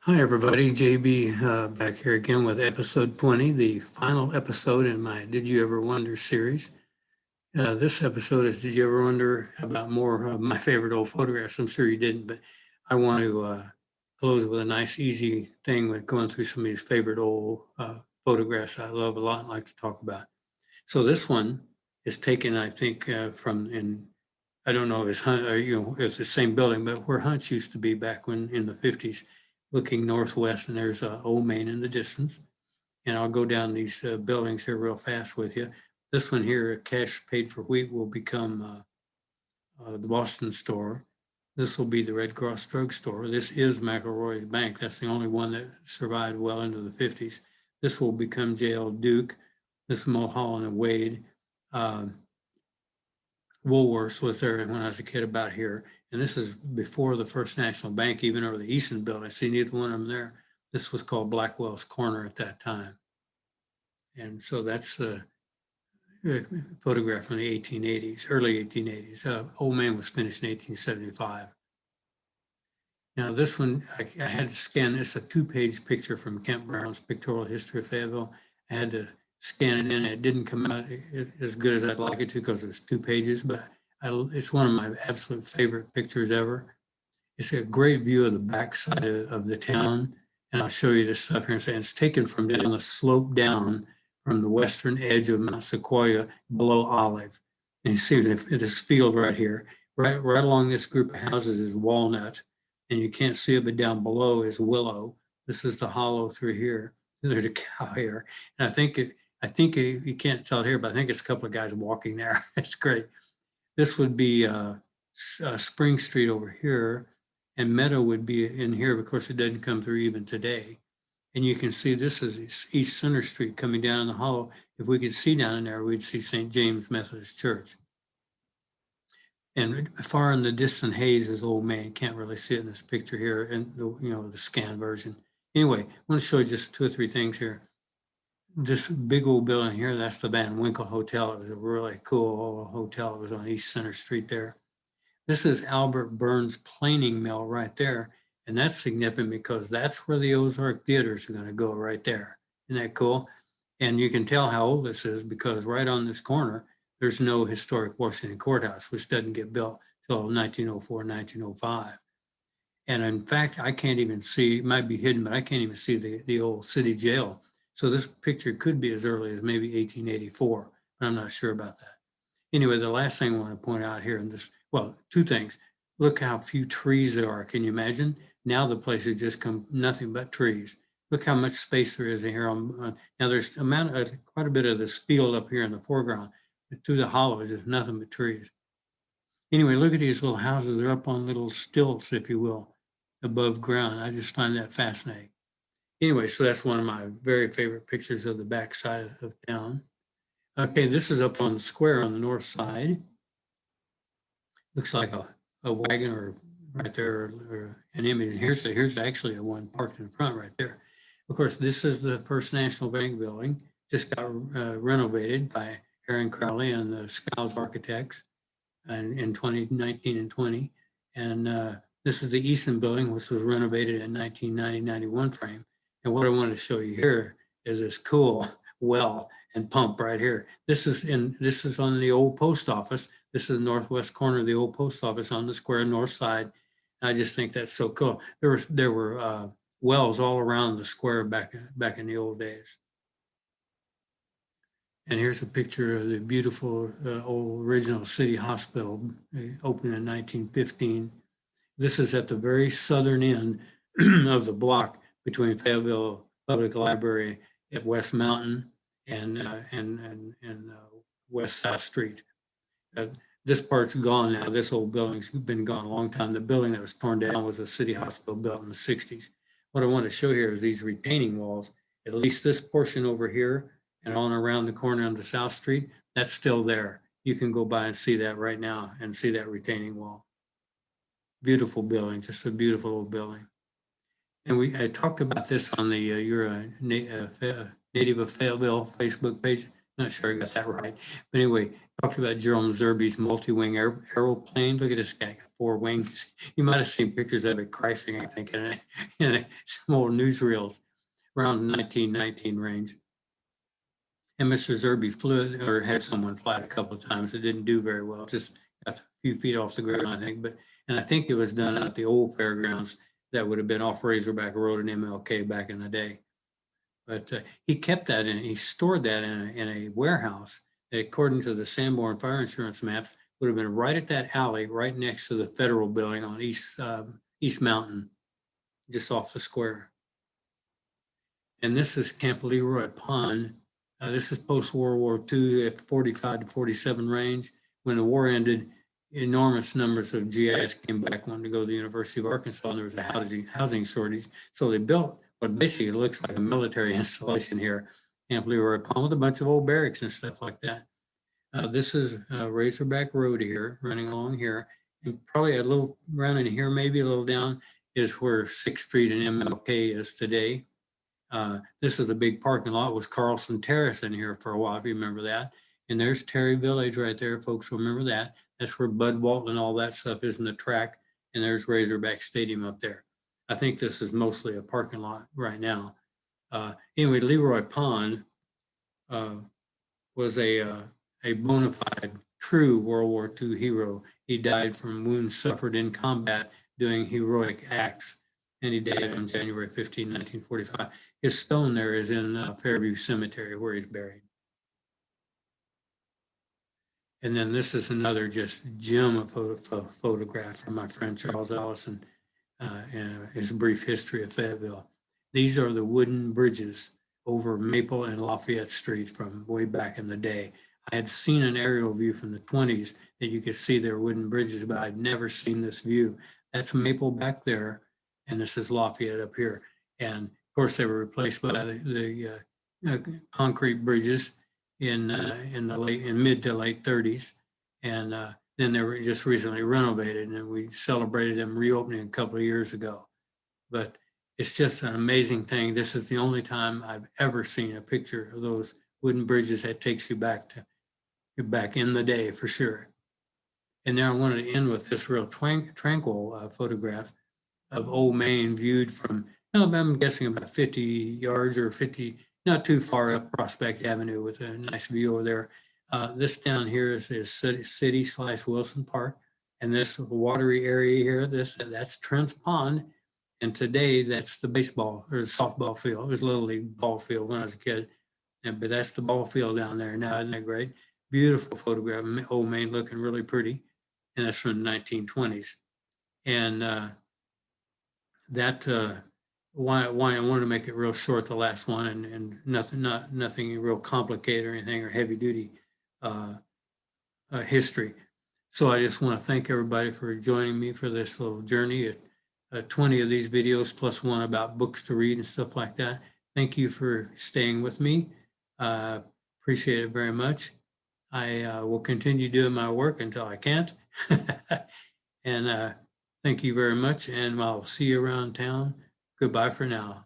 Hi, everybody. JB back here again with episode 20, the final episode in my Did You Ever Wonder series. This episode is Did You Ever Wonder about more of my favorite old photographs? I'm sure you didn't, but I want to close with a nice, easy thing with going through some of these favorite old photographs I love a lot and like to talk about. So this one is taken, I think, I don't know if it's it's the same building, but where Hunt's used to be back when in the 50s, looking northwest, and there's Old Main in the distance. And I'll go down these buildings here real fast with you. This one here, Cash Paid for Wheat, will become the Boston store. This will be the Red Cross Drug Store. This is McElroy's Bank. That's the only one that survived well into the 50s. This will become J.L. Duke. This is Mulholland and Wade. Woolworths was there when I was a kid about here. And this is before the First National Bank, even or the Easton building. I see neither one of them there. This was called Blackwell's Corner at that time. And so that's the photograph from the 1880s, early 1880s. Old Man was finished in 1875. Now this one, I had to scan this, a 2-page picture from Kent Brown's Pictorial History of Fayetteville. I had to scan it in. It didn't come out as good as I'd like it to because it's 2 pages, but it's one of my absolute favorite pictures ever. It's a great view of the backside of the town. And I'll show you this stuff here and say it's taken from down the slope down from the western edge of Mount Sequoia below Olive. And you see this field right here, right along this group of houses is Walnut. And you can't see it, but down below is Willow. This is the hollow through here. There's a cow here. And I think you can't tell it here, but I think it's a couple of guys walking there. It's great. This would be Spring Street over here, and Meadow would be in here. Of course, it doesn't come through even today. And you can see this is East Center Street coming down in the hollow. If we could see down in there, we'd see St. James Methodist Church. And far in the distant haze is Old Man. Can't really see it in this picture here, and the scan version. Anyway, I want to show you just 2 or 3 things here. This big old building here, that's the Van Winkle Hotel. It was a really cool old hotel. It was on East Center Street there. This is Albert Burns Planing Mill right there. And that's significant because that's where the Ozark Theaters are going to go right there. Isn't that cool? And you can tell how old this is because right on this corner, there's no historic Washington Courthouse, which doesn't get built till 1904, 1905. And in fact, I can't even see, it might be hidden, but I can't even see the old city jail. So this picture could be as early as maybe 1884, but I'm not sure about that. Anyway, the last thing I want to point out here in this, well, 2 things. Look how few trees there are. Can you imagine? Now the place has just come nothing but trees. Look how much space there is in here. Now there's quite a bit of this field up here in the foreground, but through the hollows, there's nothing but trees. Anyway, look at these little houses. They're up on little stilts, if you will, above ground. I just find that fascinating. Anyway, so that's one of my very favorite pictures of the backside of town. Okay, this is up on the square on the north side. Looks like a wagon or right there or an image. Here's actually a one parked in front right there. Of course, this is the First National Bank building. Just got renovated by Aaron Crowley and the Skiles Architects in 2019 and 20. And this is the Easton building, which was renovated in 1990-91 frame. And what I want to show you here is this cool well and pump right here. This is on the old post office. This is the northwest corner of the old post office on the square north side. I just think that's so cool. There were wells all around the square back in the old days. And here's a picture of the beautiful old original city hospital opened in 1915. This is at the very southern end of the block between Fayetteville Public Library at West Mountain and West South Street. This part's gone now. This old building's been gone a long time. The building that was torn down was a city hospital built in the 60s. What I want to show here is these retaining walls. At least this portion over here and on around the corner on the South Street, that's still there. You can go by and see that right now and see that retaining wall. Beautiful building, just a beautiful old building. And I talked about this on the You're a Native of Fayetteville Facebook page. Not sure I got that right. But anyway, talked about Jerome Zerby's multi-wing aeroplane. Look at this guy, got 4 wings. You might have seen pictures of it crashing, I think, in some old newsreels around 1919 range. And Mr. Zerby flew it, or had someone fly it a couple of times. It didn't do very well, just got a few feet off the ground, I think. And I think it was done at the old fairgrounds that would have been off Razorback Road and MLK back in the day. But he kept that he stored that in a warehouse that, according to the Sanborn Fire Insurance maps, would have been right at that alley, right next to the federal building on East Mountain, just off the square. And this is Camp Leroy Pond. This is post-World War II at 45 to 47 range. When the war ended, enormous numbers of GIs came back wanting to go to the University of Arkansas, and there was a housing shortage. So they built what basically looks like a military installation here, Camp Leroy Pond, with a bunch of old barracks and stuff like that. This is Razorback Road here, running along here. And probably a little around in here, maybe a little down, is where 6th Street and MLK is today. This is a big parking lot. It was Carlson Terrace in here for a while, if you remember that. And there's Terry Village right there, folks remember that. That's where Bud Walton and all that stuff is in the track. And there's Razorback Stadium up there. I think this is mostly a parking lot right now. Anyway, Leroy Pond was a bona fide, true World War II hero. He died from wounds suffered in combat doing heroic acts. And he died on January 15, 1945. His stone there is in Fairview Cemetery, where he's buried. And then this is another just gem of photograph from my friend Charles Allison and his brief history of Fayetteville. These are the wooden bridges over Maple and Lafayette Street from way back in the day. I had seen an aerial view from the 20s that you could see their wooden bridges, but I'd never seen this view. That's Maple back there, and this is Lafayette up here. And of course, they were replaced by the concrete bridges in mid to late 30s, and then they were just recently renovated, and we celebrated them reopening a couple of years ago. But it's just an amazing thing. This is the only time I've ever seen a picture of those wooden bridges that takes you back in the day, for sure. And then I wanted to end with this real tranquil photograph of Old Main viewed from, I'm guessing about 50 yards or 50, not too far up Prospect Avenue, with a nice view over there. This down here is City/Wilson Park. And this watery area here, that's Trent's Pond. And today that's the baseball or the softball field. It was Little League ball field when I was a kid. But that's the ball field down there now. Isn't that great? Beautiful photograph. Old Main looking really pretty. And that's from the 1920s. And why I wanted to make it real short, the last one, and nothing real complicated or anything, or heavy duty history. So I just want to thank everybody for joining me for this little journey. 20 of these videos plus one about books to read and stuff like that. Thank you for staying with me. Appreciate it very much. I will continue doing my work until I can't. And thank you very much, and I'll see you around town. Goodbye for now.